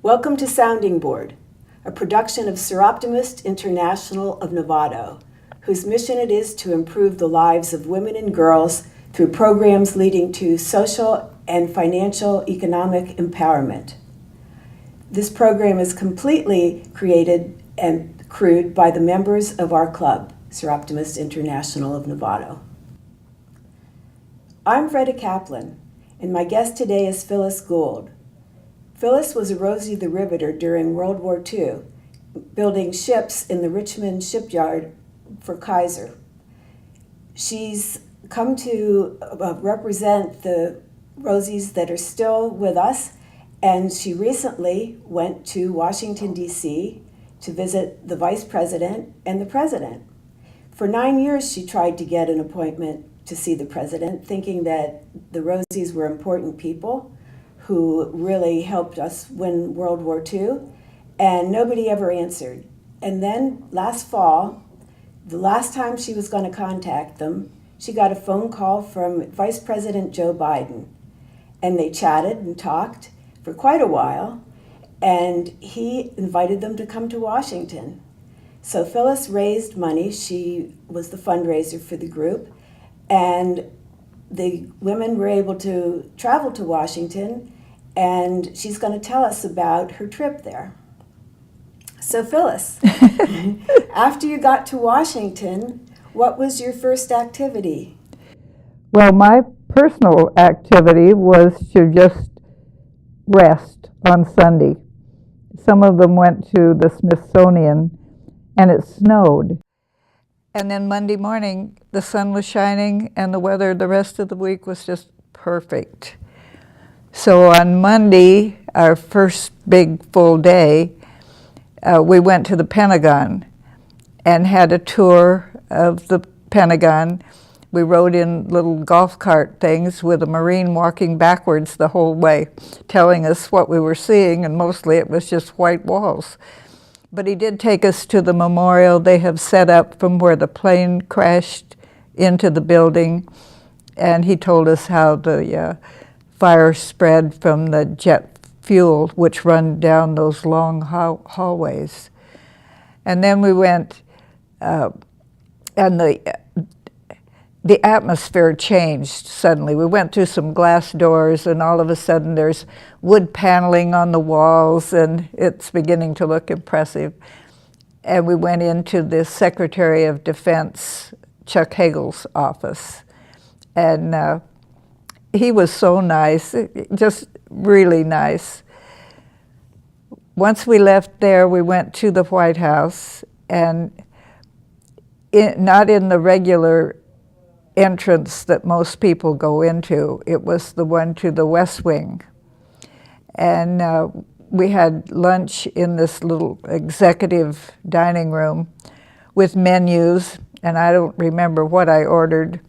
Welcome to Sounding Board, a production of Seroptimist International of Novato, whose mission it is to improve the lives of women and girls through programs leading to social and financial economic empowerment. This program is completely created and crewed by the members of our club, Seroptimist International of Novato. I'm Freda Kaplan, and my guest today is Phyllis Gould. Phyllis was a Rosie the Riveter during World War II, building ships in the Richmond shipyard for Kaiser. She's come to represent the Rosies that are still with us, and she recently went to Washington, D.C. to visit the Vice President and the President. For 9 years, she tried to get an appointment to see the President, thinking that the Rosies were important people who really helped us win World War II, and nobody ever answered. And then last fall, the last time she was going to contact them, she got a phone call from Vice President Joe Biden. And they chatted and talked for quite a while, and he invited them to come to Washington. So Phyllis raised money. She was the fundraiser for the group, and the women were able to travel to Washington, and she's going to tell us about her trip there. So Phyllis, after you got to Washington, what was your first activity? Well, my personal activity was to just rest on Sunday. Some of them went to the Smithsonian, and it snowed. And then Monday morning, the sun was shining, and the weather the rest of the week was just perfect. So on Monday, our first big full day, we went to the Pentagon and had a tour of the Pentagon. We rode in little golf cart things with a Marine walking backwards the whole way, telling us what we were seeing, and mostly it was just white walls. But he did take us to the memorial they have set up from where the plane crashed into the building, and he told us how the fire spread from the jet fuel, which run down those long hallways. And then we went, and the atmosphere changed suddenly. We went through some glass doors, and all of a sudden there's wood paneling on the walls, and it's beginning to look impressive. And we went into the Secretary of Defense, Chuck Hagel's office, and he was so nice, just really nice. Once we left there, we went to the White House, and not in the regular entrance that most people go into. It was the one to the West Wing. And we had lunch in this little executive dining room with menus, and I don't remember what I ordered,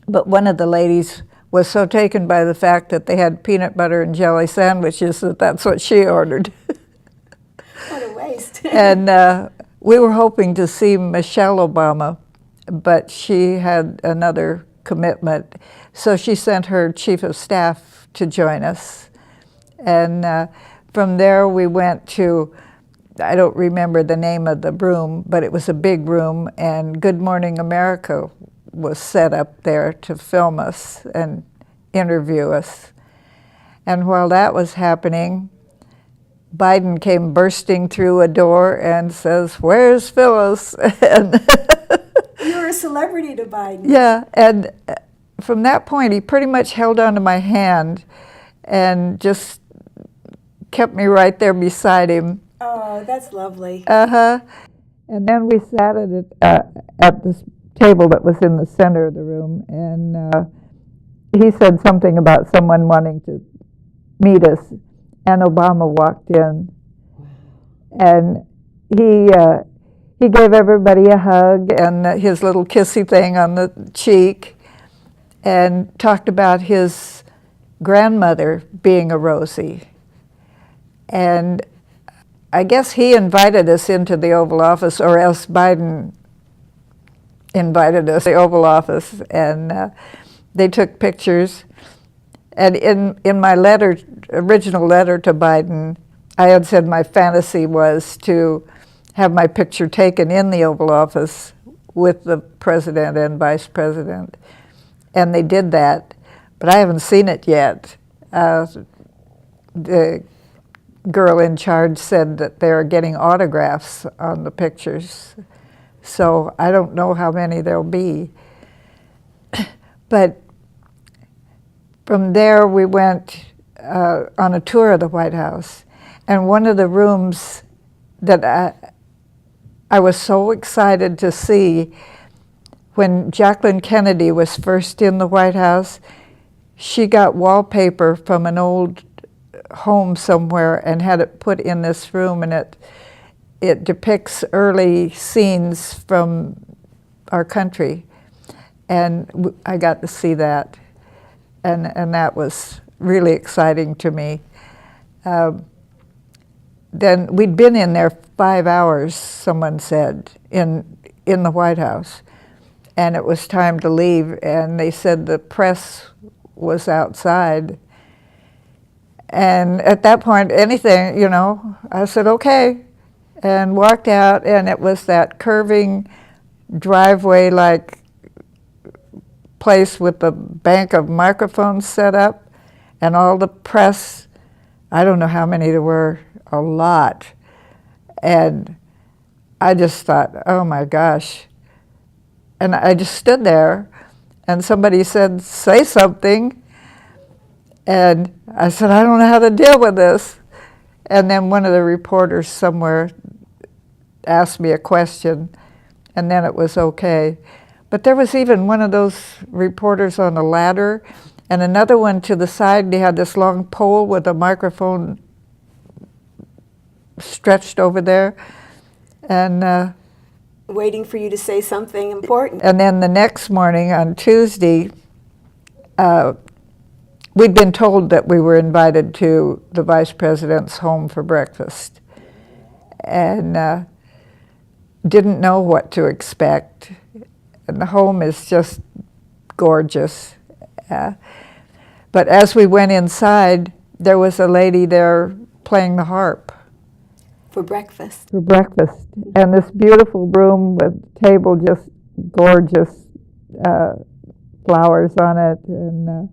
but one of the ladies was so taken by the fact that they had peanut butter and jelly sandwiches that that's what she ordered. What a waste. And we were hoping to see Michelle Obama, but she had another commitment. So she sent her chief of staff to join us. And from there we went to, I don't remember the name of the room, but it was a big room, and Good Morning America was set up there to film us and interview us. And while that was happening, Biden came bursting through a door and says, "Where's Phyllis?" And you were a celebrity to Biden. Yeah, and from that point, he pretty much held onto my hand and just kept me right there beside him. Oh, that's lovely. Uh-huh. And then we sat at this table that was in the center of the room, and he said something about someone wanting to meet us, and Obama walked in, and he gave everybody a hug and his little kissy thing on the cheek, and talked about his grandmother being a Rosie. And I guess he invited us into the Oval Office, or else Biden invited us to the Oval Office, and they took pictures. And in my original letter to Biden, I had said my fantasy was to have my picture taken in the Oval Office with the president and vice president. And they did that, but I haven't seen it yet. The girl in charge said that they're getting autographs on the pictures, so I don't know how many there'll be. But from there we went on a tour of the White House, and one of the rooms that I was so excited to see, when Jacqueline Kennedy was first in the White House, she got wallpaper from an old home somewhere and had it put in this room, and it depicts early scenes from our country, and I got to see that, and that was really exciting to me. Then we'd been in there 5 hours, someone said, in the White House, and it was time to leave, and they said the press was outside. And at that point, anything, you know, I said, okay, and walked out, and it was that curving driveway-like place with the bank of microphones set up, and all the press, I don't know how many there were, a lot. And I just thought, oh my gosh. And I just stood there, and somebody said, say something. And I said, I don't know how to deal with this. And then one of the reporters somewhere asked me a question, and then it was okay. But there was even one of those reporters on a ladder, and another one to the side. They had this long pole with a microphone stretched over there, and waiting for you to say something important. And then the next morning, on Tuesday, we'd been told that we were invited to the vice president's home for breakfast, and didn't know what to expect. And the home is just gorgeous. But as we went inside, there was a lady there playing the harp. For breakfast. For breakfast. And this beautiful room with table, just gorgeous flowers on it. And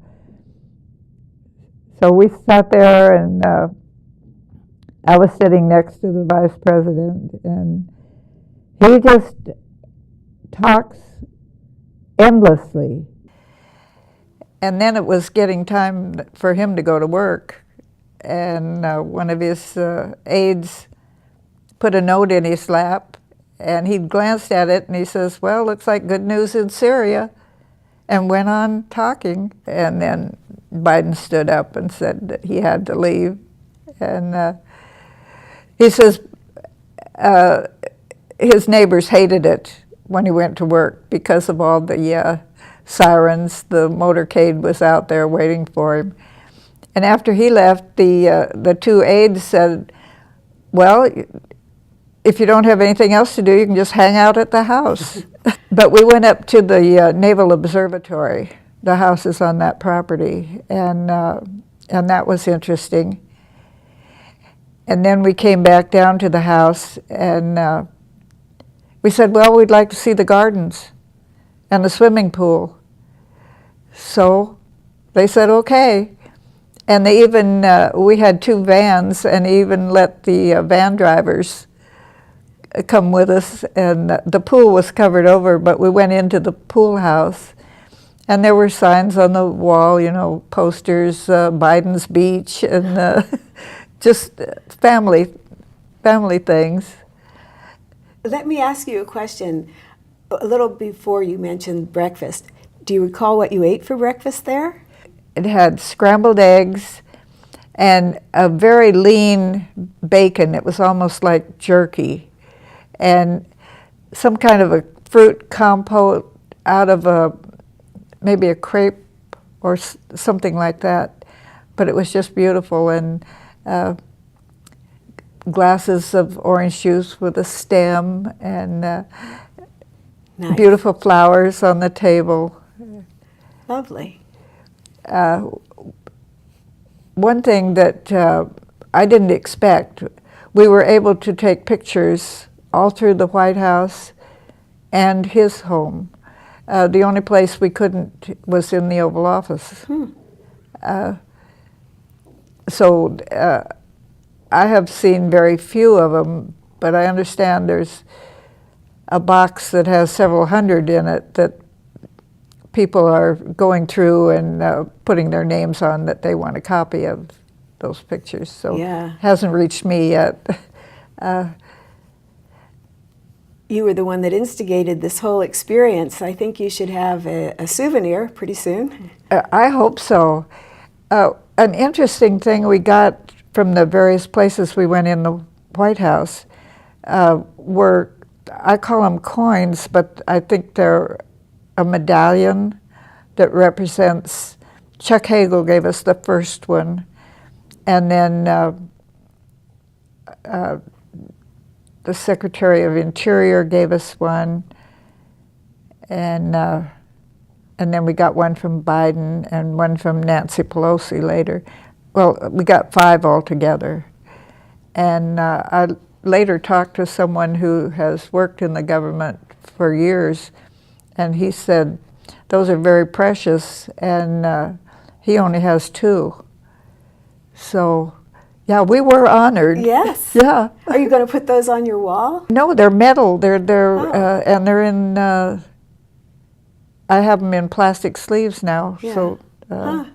so we sat there, and I was sitting next to the vice president, and he just talks endlessly. And then it was getting time for him to go to work, and one of his aides put a note in his lap, and he glanced at it, and he says, well, looks like good news in Syria, and went on talking. And then Biden stood up and said that he had to leave. And he says his neighbors hated it when he went to work because of all the sirens. The motorcade was out there waiting for him. And after he left, the two aides said, well, if you don't have anything else to do, you can just hang out at the house. But we went up to the Naval Observatory. The house is on that property, and that was interesting. And then we came back down to the house, and we said, well, we'd like to see the gardens and the swimming pool. So they said, okay. And they even, we had 2 vans, and even let the van drivers come with us, and the pool was covered over, but we went into the pool house, and there were signs on the wall, you know, posters, Biden's Beach, and just family things. Let me ask you a question. A little before you mentioned breakfast, do you recall what you ate for breakfast there? It had scrambled eggs and a very lean bacon. It was almost like jerky. And some kind of a fruit compote out of maybe a crepe or something like that. But it was just beautiful, and glasses of orange juice with a stem, and Nice. beautiful flowers on the table. Lovely. One thing that I didn't expect, we were able to take pictures all through the White House and his home. The only place we couldn't was in the Oval Office. So I have seen very few of them, but I understand there's a box that has several hundred in it that people are going through and putting their names on that they want a copy of those pictures. So Yeah. hasn't reached me yet. You were the one that instigated this whole experience. I think you should have a souvenir pretty soon. I hope so. An interesting thing we got from the various places we went in the White House were, I call them coins, but I think they're a medallion that represents, Chuck Hagel gave us the first one, and then the Secretary of Interior gave us one, and then we got one from Biden and one from Nancy Pelosi later. Well, we got 5 altogether. And I later talked to someone who has worked in the government for years, and he said, those are very precious, and he only has 2. So, yeah, we were honored. Yes. Yeah. Are you going to put those on your wall? No, they're metal. They're Oh. and they're in. I have them in plastic sleeves now. Yeah. So. Huh.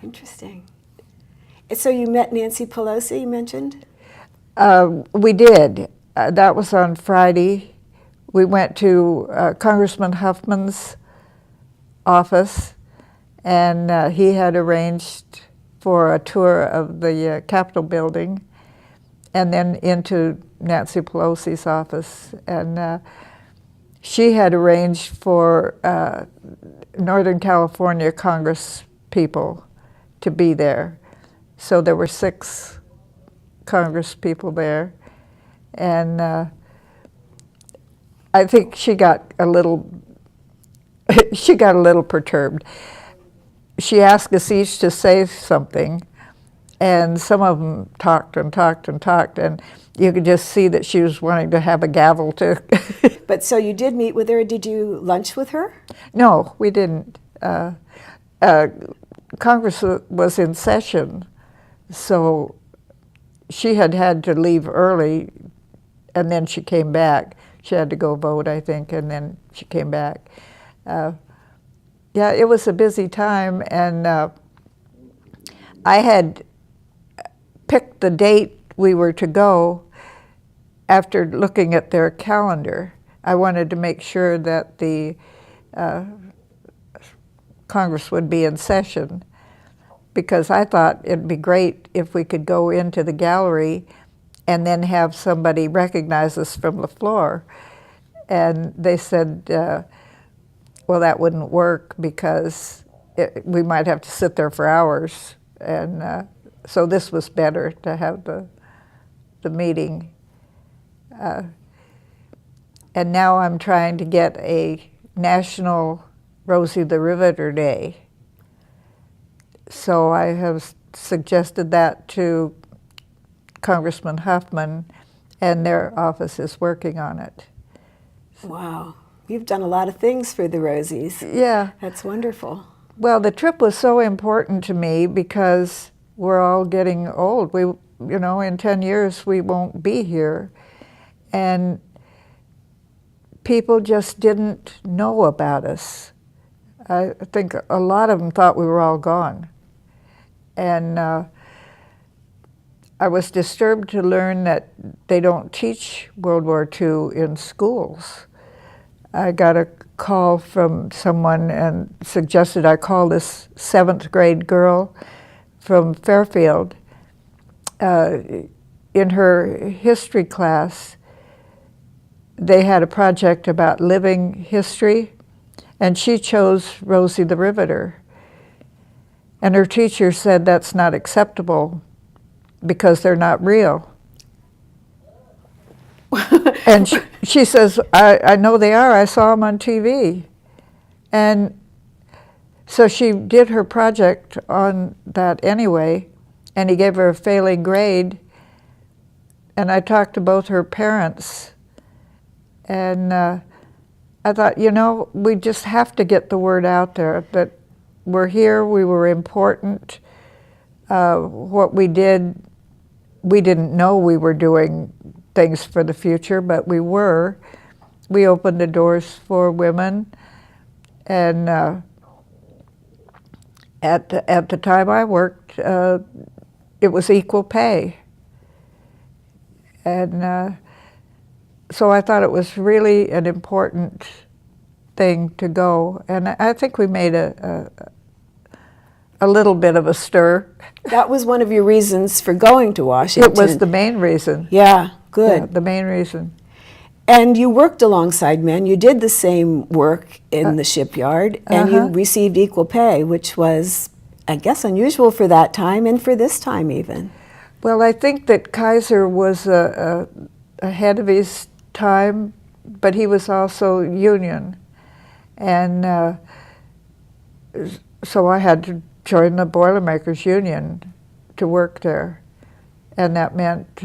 Interesting. So you met Nancy Pelosi, you mentioned? We did. That was on Friday. We went to Congressman Huffman's office, and he had arranged for a tour of the Capitol building, and then into Nancy Pelosi's office. And she had arranged for Northern California Congress people to be there. So there were 6 Congress people there. And I think she got a little perturbed. She asked us each to say something, and some of them talked and talked and talked, and you could just see that she was wanting to have a gavel too. But so you did meet with her. Did you lunch with her? No, we didn't. Congress was in session, so she had to leave early, and then she came back. She had to go vote, I think, and then she came back. Yeah, it was a busy time, and I had picked the date we were to go after looking at their calendar. I wanted to make sure that the Congress would be in session, because I thought it'd be great if we could go into the gallery and then have somebody recognize us from the floor. And they said, well, that wouldn't work because we might have to sit there for hours. And so this was better to have the meeting. And now I'm trying to get a national Rosie the Riveter Day. So I have suggested that to Congressman Huffman, and their office is working on it. Wow. You've done a lot of things for the Rosies. Yeah. That's wonderful. Well, the trip was so important to me because we're all getting old. In 10 years we won't be here. And people just didn't know about us. I think a lot of them thought we were all gone. And I was disturbed to learn that they don't teach World War II in schools. I got a call from someone and suggested I call this 7th grade girl from Fairfield. In her history class, they had a project about living history, and she chose Rosie the Riveter. And her teacher said that's not acceptable because they're not real. And she says, I know they are. I saw them on TV. And so she did her project on that anyway, and he gave her a failing grade. And I talked to both her parents, and I thought, you know, we just have to get the word out there that we're here, we were important. What we did, we didn't know we were doing things for the future, but we were. We opened the doors for women, and at the time I worked, it was equal pay. And so I thought it was really an important thing to go, and I think we made a little bit of a stir. That was one of your reasons for going to Washington. It was the main reason. Yeah, good. Yeah, the main reason. And you worked alongside men. You did the same work in the shipyard, and you received equal pay, which was, I guess, unusual for that time and for this time even. Well, I think that Kaiser was ahead of his time, but he was also union. And so I had to join the Boilermakers Union to work there. And that meant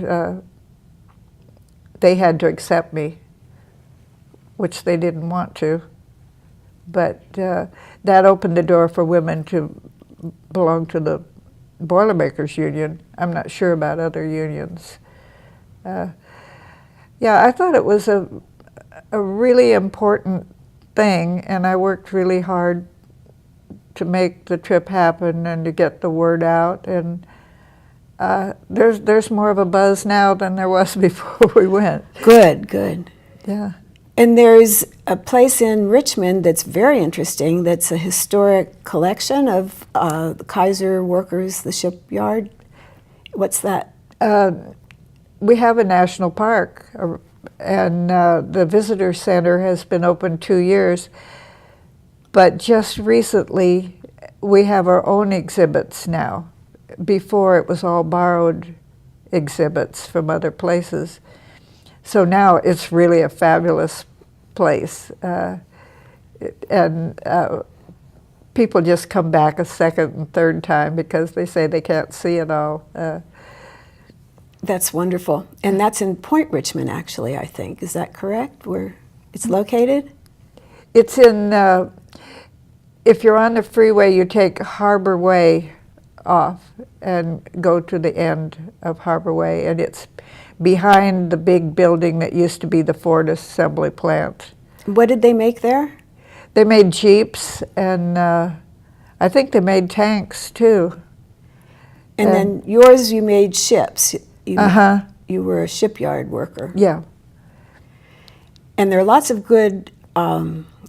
they had to accept me, which they didn't want to. But that opened the door for women to belong to the Boilermakers Union. I'm not sure about other unions. Yeah, I thought it was a really important thing, and I worked really hard to make the trip happen and to get the word out. And there's more of a buzz now than there was before we went. Good, good. Yeah. And there's a place in Richmond that's very interesting, that's a historic collection of the Kaiser workers, the shipyard. What's that? We have a national park, and the visitor center has been open 2 years. But just recently, we have our own exhibits now. Before, it was all borrowed exhibits from other places. So now it's really a fabulous place. And people just come back a second and third time because they say they can't see it all. That's wonderful. And that's in Point Richmond, actually, I think. Is that correct, where it's located? It's in, if you're on the freeway, you take Harbor Way off and go to the end of Harbor Way, and it's behind the big building that used to be the Ford assembly plant. What did they make there? They made Jeeps, and I think they made tanks too. And then yours, you made ships. You were a shipyard worker. Yeah. And there are lots of good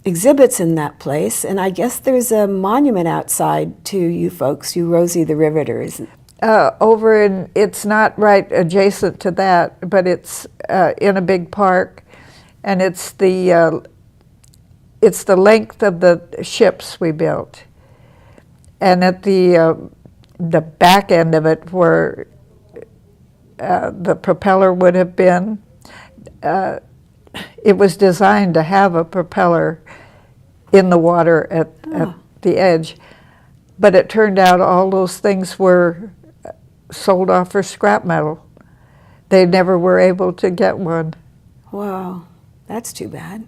exhibits in that place, and I guess there's a monument outside to you folks, you Rosie the Riveters. Over in, it's not right adjacent to that, but it's in a big park, and it's the length of the ships we built. And at the back end of it, where the propeller would have been, it was designed to have a propeller in the water at the edge. But it turned out all those things were sold off for scrap metal. They never were able to get one. Wow, that's too bad.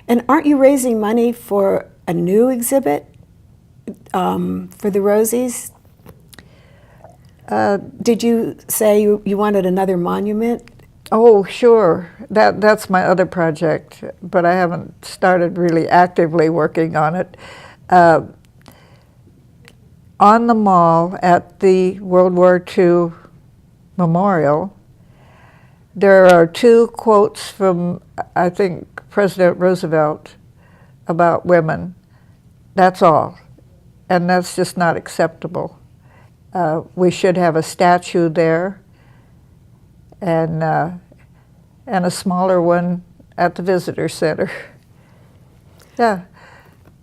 And aren't you raising money for a new exhibit for the Rosies? Did you say you wanted another monument? Oh, sure. That's my other project, but I haven't started really actively working on it. On the mall at the World War II Memorial, there are 2 quotes from, I think, President Roosevelt about women. That's all. And that's just not acceptable. We should have a statue there, and a smaller one at the visitor center. Yeah.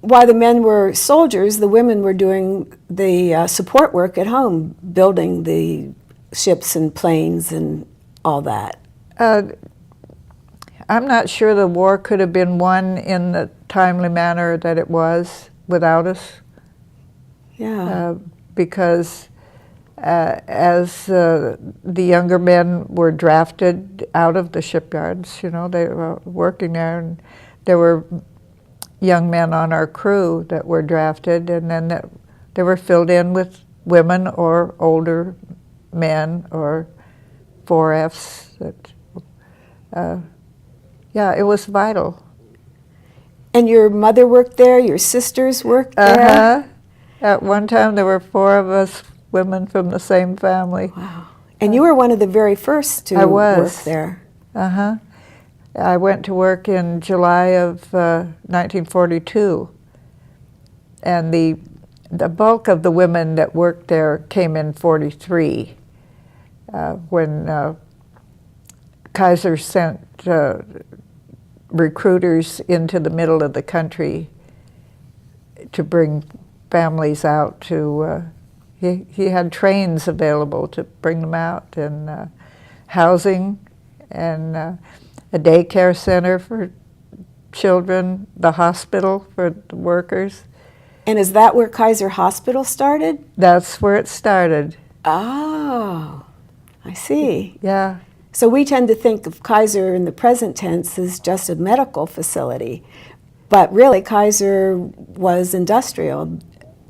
While the men were soldiers, the women were doing the support work at home, building the ships and planes and all that. I'm not sure the war could have been won in the timely manner that it was without us. Yeah. Because as the younger men were drafted out of the shipyards, you know, they were working there, and there were young men on our crew that were drafted, and then they were filled in with women or older men or 4Fs. Yeah, it was vital. And your mother worked there, your sisters worked there? At one time, there were 4 of us women from the same family. Wow. And you were one of the very first to work there. I went to work in July of 1942. And the bulk of the women that worked there came in 43, when Kaiser sent recruiters into the middle of the country to bring families out to, he had trains available to bring them out, and housing, and a daycare center for children, the hospital for the workers. And is that where Kaiser Hospital started? That's where it started. Oh, I see. Yeah. So we tend to think of Kaiser in the present tense as just a medical facility, but really Kaiser was industrial.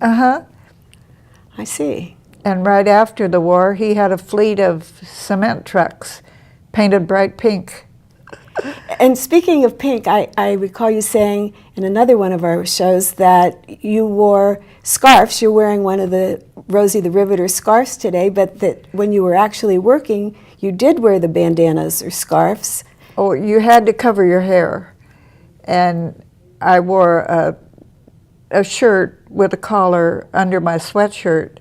I see. And right after the war, he had a fleet of cement trucks painted bright pink. And speaking of pink, I recall you saying in another one of our shows that you wore scarves. You're wearing one of the Rosie the Riveter scarves today, but that when you were actually working, you did wear the bandanas or scarves. Oh, you had to cover your hair. And I wore a shirt with a collar under my sweatshirt,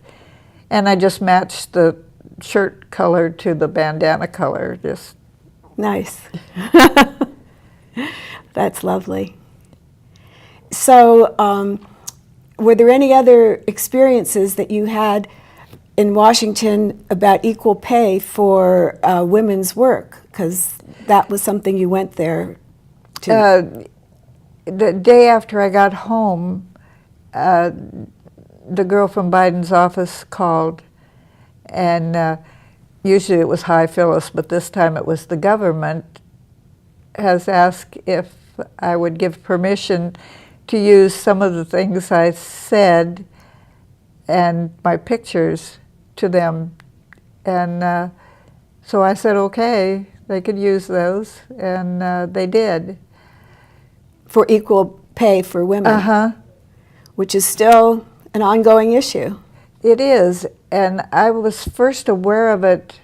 and I just matched the shirt color to the bandana color. Just nice. That's lovely. So, were there any other experiences that you had in Washington about equal pay for women's work? Because that was something you went there to. The day after I got home, the girl from Biden's office called, and usually it was hi Phyllis, but this time it was the government, has asked if I would give permission to use some of the things I said and my pictures to them. And so I said, okay, they could use those, and they did. For equal pay for women, which is still an ongoing issue. It is, and I was first aware of it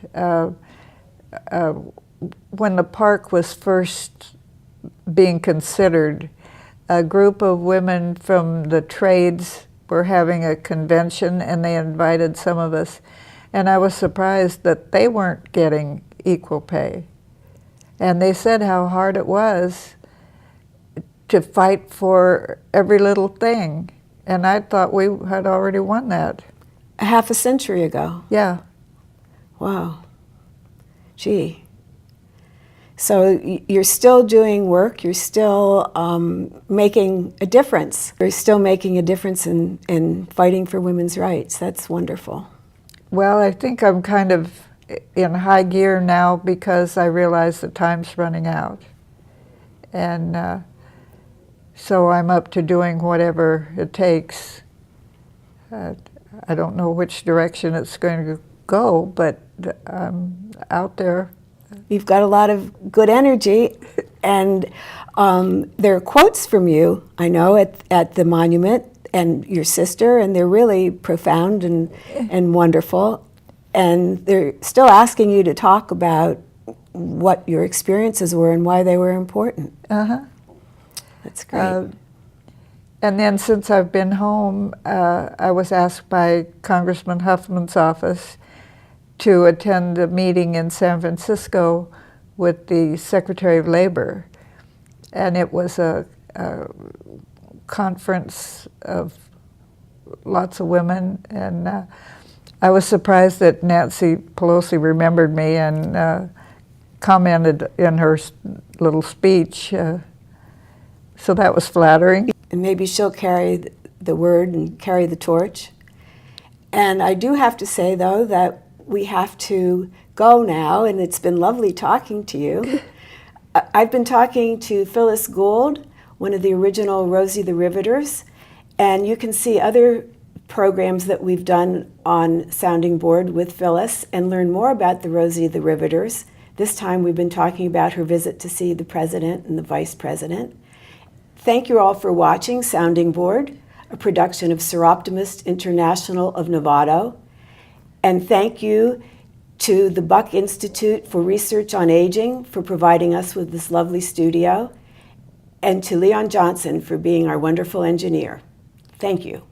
when the park was first being considered. A group of women from the trades were having a convention, and they invited some of us, and I was surprised that they weren't getting equal pay. And they said how hard it was to fight for every little thing, and I thought we had already won that. A half a century ago. Yeah. Wow. Gee. So you're still doing work, you're still making a difference. You're still making a difference in fighting for women's rights. That's wonderful. Well, I think I'm kind of in high gear now because I realize the time's running out. And so I'm up to doing whatever it takes. I don't know which direction it's going to go, but I'm out there. You've got a lot of good energy, and there are quotes from you, I know, at the monument, and your sister, and they're really profound and wonderful. And they're still asking you to talk about what your experiences were and why they were important. That's great. And then since I've been home, I was asked by Congressman Huffman's office to attend a meeting in San Francisco with the Secretary of Labor. and it was a conference of lots of women, and I was surprised that Nancy Pelosi remembered me and commented in her little speech, so that was flattering. And maybe she'll carry the word and carry the torch. And I do have to say, though, that we have to go now, and it's been lovely talking to you. I've been talking to Phyllis Gould, one of the original Rosie the Riveters, and you can see other programs that we've done on Sounding Board with Phyllis and learn more about the Rosie the Riveters. This time we've been talking about her visit to see the president and the vice president. Thank you all for watching Sounding Board, a production of Seroptimist International of Novato. And thank you to the Buck Institute for Research on Aging for providing us with this lovely studio, and to Leon Johnson for being our wonderful engineer. Thank you.